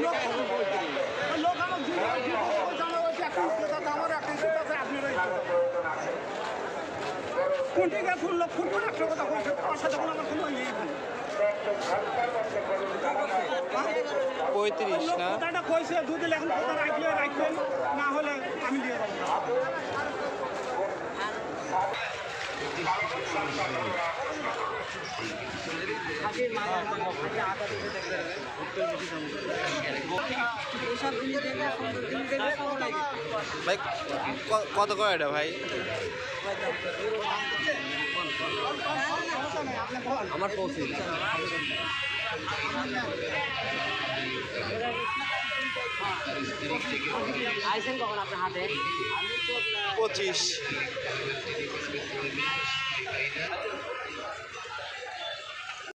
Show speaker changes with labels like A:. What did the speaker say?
A: লোক আমার আমার একটা আছে আপনি কোনটি ফুল লোক ফুটবল একটা কথা বলছে তার সাথে কোনো আমার কোনো ইয়ে নেই
B: 35 না
A: কথাটা কইছে দুধ দিলে এখন কথা রাখবেন না হলে আমি দিয়ে দেবো
B: ভাই কত করে এটা ভাই
C: আমার পৌঁছে আইসেন কখন আপনার হাতে
B: 25